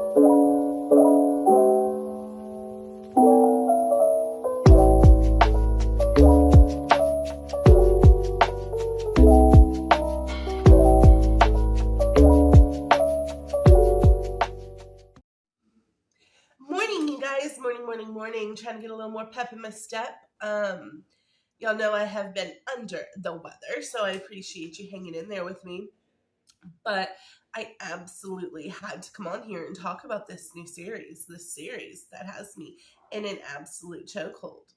Morning, you guys. Morning. Trying to get a little more pep in my step. Y'all know I have been under the weather, so I appreciate you hanging in there with me. But I absolutely had to come on here and talk about this series that has me in an absolute chokehold.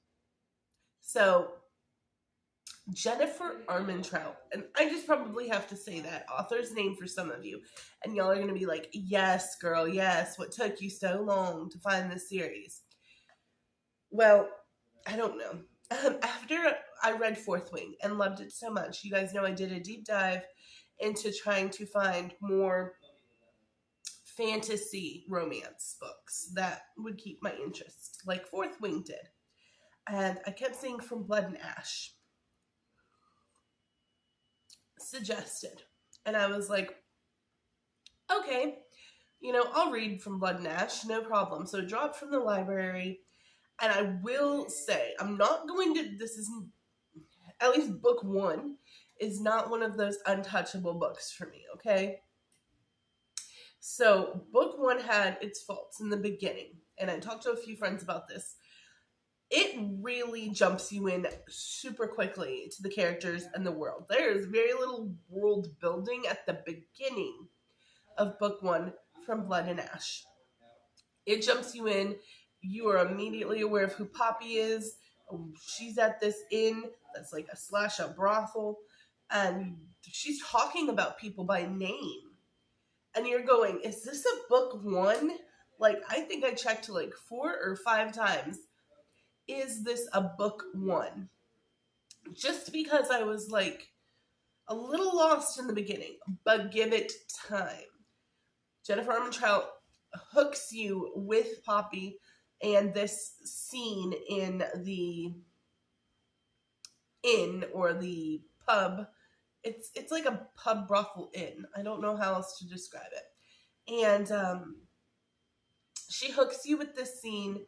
So, Jennifer Armentrout, and I just probably have to say that author's name for some of you, and y'all are going to be like, yes, girl, yes, what took you so long to find this series? Well, I don't know. After I read Fourth Wing and loved it so much, you guys know I did a deep dive into trying to find more fantasy romance books that would keep my interest, like Fourth Wing did. And I kept seeing From Blood and Ash suggested. And I was like, okay, I'll read From Blood and Ash, no problem. So it dropped from the library. And I will say, I'm not going to, this is, at least book one, is not one of those untouchable books for me, okay? So book one had its faults in the beginning. And I talked to a few friends about this. It really jumps you in super quickly to the characters and the world. There is very little world building at the beginning of book one, From Blood and Ash. It jumps you in. You are immediately aware of who Poppy is. She's at this inn that's like a brothel, and she's talking about people by name. And you're going, is this a book one? Like, I think I checked like 4 or 5 times. Is this a book one? Just because I was like a little lost in the beginning, but give it time. Jennifer Armentrout hooks you with Poppy and this scene in the inn or the pub. It's like a pub brothel inn. I don't know how else to describe it. And she hooks you with this scene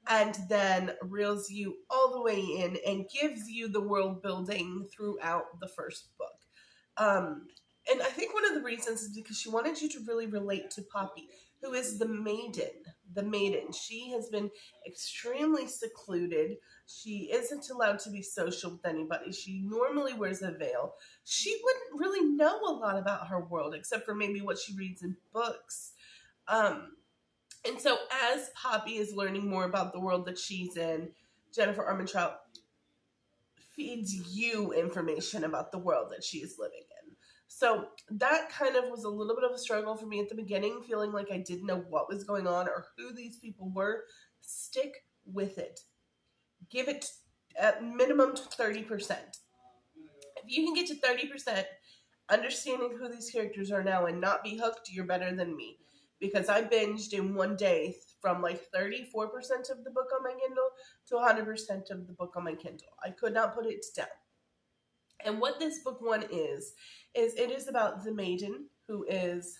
and then reels you all the way in and gives you the world building throughout the first book. And I think one of the reasons is because she wanted you to really relate to Poppy, who is the maiden. The maiden. She has been extremely secluded. She isn't allowed to be social with anybody. She normally wears a veil. She wouldn't really know a lot about her world, except for maybe what she reads in books. And so as Poppy is learning more about the world that she's in, Jennifer Armentrout feeds you information about the world that she is living in. So that kind of was a little bit of a struggle for me at the beginning, feeling like I didn't know what was going on or who these people were. Stick with it. Give it at minimum 30%. If you can get to 30%, understanding who these characters are now and not be hooked, you're better than me. Because I binged in one day from like 34% of the book on my Kindle to 100% of the book on my Kindle. I could not put it down. And what this book one is it is about the maiden who is,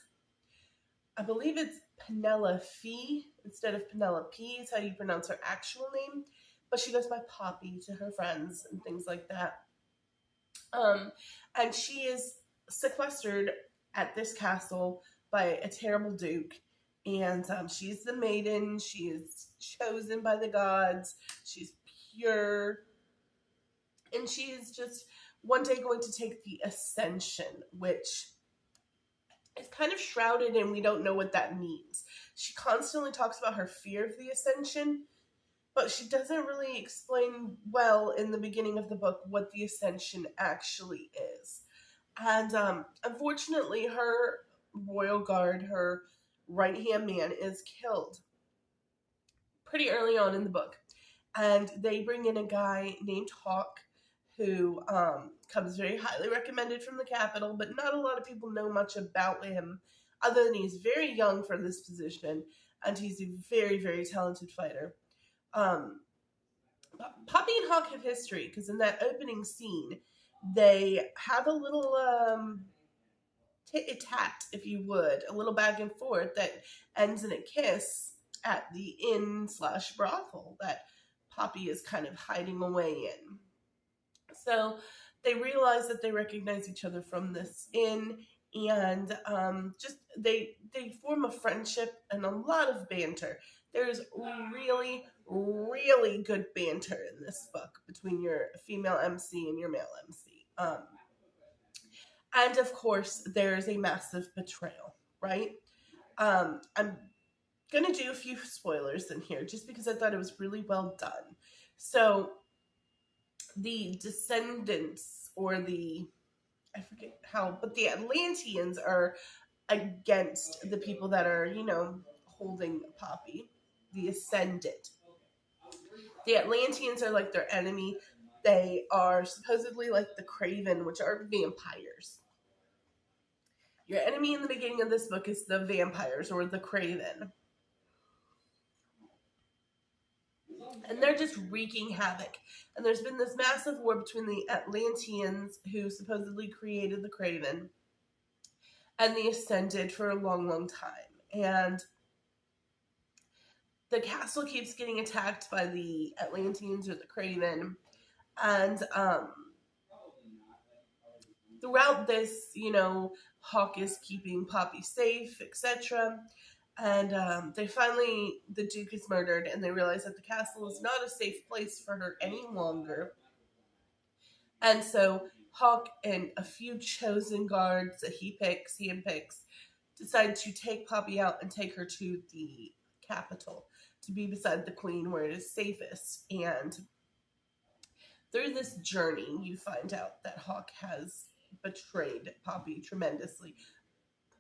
I believe it's Penelope instead of Penelope is how you pronounce her actual name, but she goes by Poppy to her friends and things like that. And she is sequestered at this castle by a terrible duke. And she's the maiden. She is chosen by the gods. She's pure. And she is just one day going to take the ascension, which is kind of shrouded and we don't know what that means. She constantly talks about her fear of the ascension, but she doesn't really explain well in the beginning of the book what the ascension actually is. And unfortunately, her royal guard, her right-hand man, is killed pretty early on in the book. And they bring in a guy named Hawk who comes very highly recommended from the capital, but not a lot of people know much about him other than he's very young for this position and he's a very, very talented fighter. Poppy and Hawk have history because in that opening scene, they have a little tit-a-tat, if you would, a little back and forth that ends in a kiss at the inn slash brothel that Poppy is kind of hiding away in. So they realize that they recognize each other from this inn, and just they form a friendship and a lot of banter. There's really really good banter in this book between your female MC and your male MC. And of course, there is a massive betrayal, right? I'm gonna do a few spoilers in here just because I thought it was really well done. So the descendants, or the, I forget how, but the Atlanteans are against the people that are, holding Poppy, the Ascended. The Atlanteans are like their enemy. They are supposedly like the Craven, which are vampires. Your enemy in the beginning of this book is the vampires, or the Craven. And they're just wreaking havoc. And there's been this massive war between the Atlanteans, who supposedly created the Craven, and the Ascended for a long, long time. And the castle keeps getting attacked by the Atlanteans or the Craven. And throughout this, Hawk is keeping Poppy safe, etc. And the Duke is murdered, and they realize that the castle is not a safe place for her any longer. And so Hawk and a few chosen guards that he handpicks, decide to take Poppy out and take her to the capital to be beside the queen where it is safest. And through this journey, you find out that Hawk has betrayed Poppy tremendously.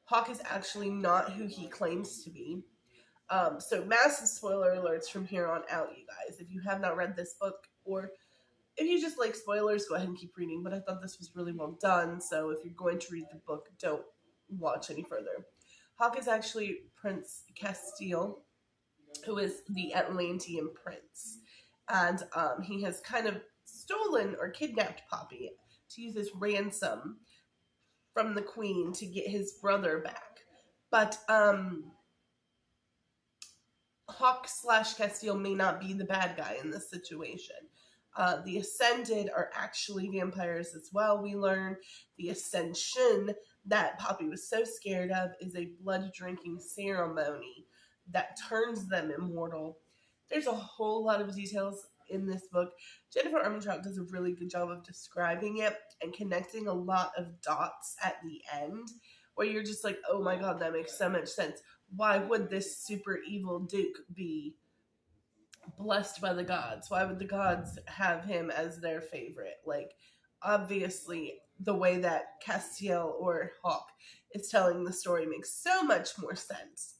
Hawk is actually not who he claims to be. So massive spoiler alerts from here on out, you guys. If you have not read this book, or if you just like spoilers, go ahead and keep reading. But I thought this was really well done, so if you're going to read the book, don't watch any further. Hawk is actually Prince Castile, who is the Atlantean prince. And he has kind of stolen or kidnapped Poppy to use as ransom from the queen to get his brother back. But Hawk / Castile may not be the bad guy in this situation. The Ascended are actually vampires as well. We learn the Ascension that Poppy was so scared of is a blood drinking ceremony that turns them immortal. There's a whole lot of details in this book. Jennifer Armentrout does a really good job of describing it and connecting a lot of dots at the end, where you're just like, oh my god, that makes so much sense. Why would this super evil Duke be blessed by the gods? Why would the gods have him as their favorite? Like, obviously, the way that Castiel or Hawk is telling the story makes so much more sense.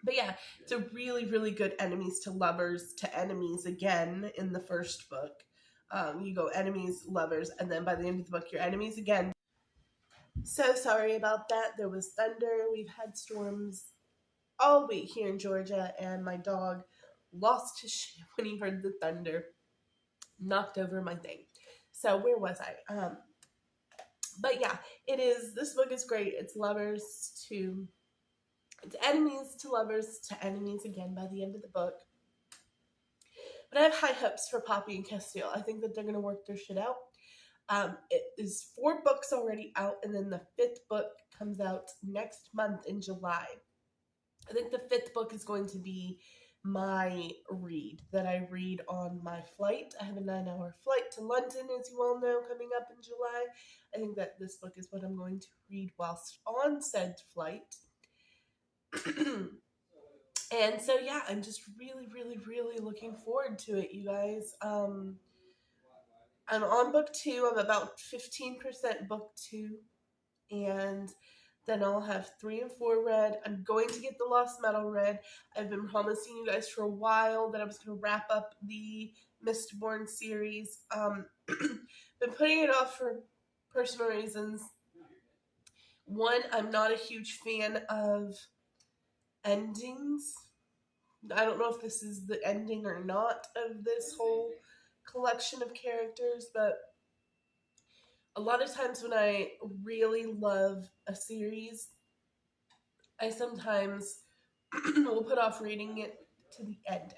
But yeah, it's a really, really good enemies to lovers to enemies again in the first book. You go enemies, lovers, and then by the end of the book, you're enemies again. So sorry about that. There was thunder. We've had storms all week here in Georgia, and my dog lost his shit when he heard the thunder, knocked over my thing. So where was I? But yeah, this book is great. It's enemies to lovers to enemies again by the end of the book. But I have high hopes for Poppy and Castile. I think that they're going to work their shit out. It is 4 books already out, and then the 5th book comes out next month in July. I think the 5th book is going to be my read that I read on my flight. I have a 9-hour flight to London, as you all know, coming up in July. I think that this book is what I'm going to read whilst on said flight. And so yeah, I'm just really, really, really looking forward to it, you guys. I'm on book 2. I'm about 15% book 2, and then I'll have 3 and 4 read. I'm going to get the Lost Metal read. I've been promising you guys for a while that I was going to wrap up the Mistborn series. Been putting it off for personal reasons. One, I'm not a huge fan of endings. I don't know if this is the ending or not of this whole collection of characters, but A lot of times when I really love a series, I sometimes will put off reading it to the end.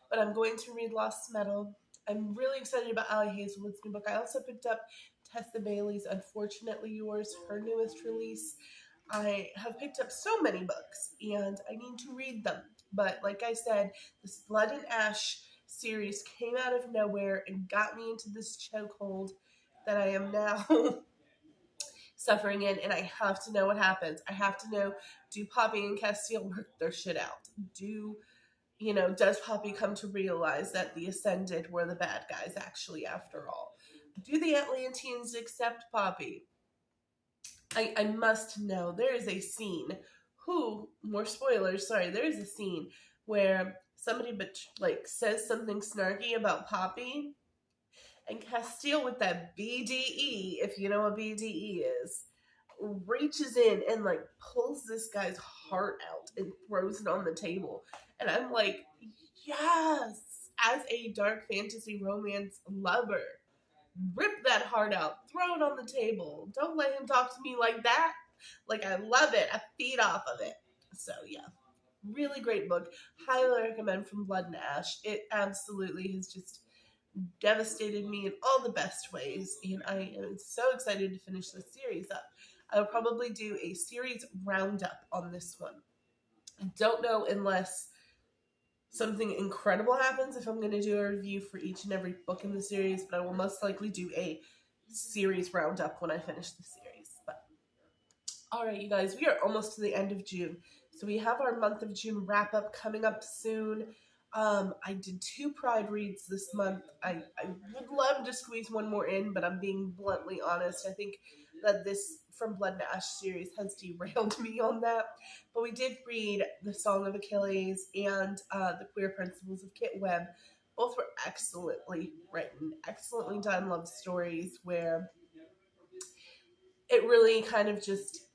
But I'm going to read Lost Metal. I'm really excited about Allie Hazelwood's new book. I also picked up Tessa Bailey's Unfortunately Yours, her newest release. I have picked up so many books and I need to read them. But like I said, this Blood and Ash series came out of nowhere and got me into this chokehold that I am now suffering in, and I have to know what happens. I have to know, do Poppy and Castile work their shit out? Does Poppy come to realize that the Ascended were the bad guys actually after all? Do the Atlanteans accept Poppy? I must know. There is a scene. More spoilers, sorry. There is a scene where somebody says something snarky about Poppy, and Castile with that BDE, if you know what BDE is, reaches in and pulls this guy's heart out and throws it on the table. And I'm like, yes, as a dark fantasy romance lover, rip that heart out, throw it on the table. Don't let him talk to me like that. Like, I love it. I feed off of it. So, yeah, really great book. Highly recommend From Blood and Ash. It absolutely has just devastated me in all the best ways, and I am so excited to finish this series up. I'll probably do a series roundup on this one. I don't know unless something incredible happens if I'm going to do a review for each and every book in the series, but I will most likely do a series roundup when I finish the series. But all right, you guys, we are almost to the end of June. So we have our month of June wrap up coming up soon. I did 2 Pride reads this month. I would love to squeeze one more in, but I'm being bluntly honest. I think that this From Blood and Ash series has derailed me on that. But we did read The Song of Achilles and The Queer Principles of Kit Webb. Both were excellently written, excellently done love stories where it really kind of just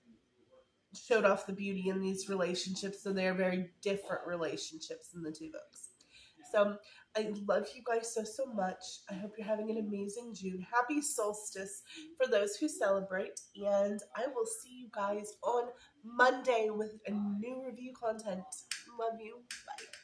showed off the beauty in these relationships. So they're very different relationships in the 2 books. So I love you guys so much. I hope you're having an amazing June. Happy solstice for those who celebrate. And I will see you guys on Monday with a new review content. Love you. Bye.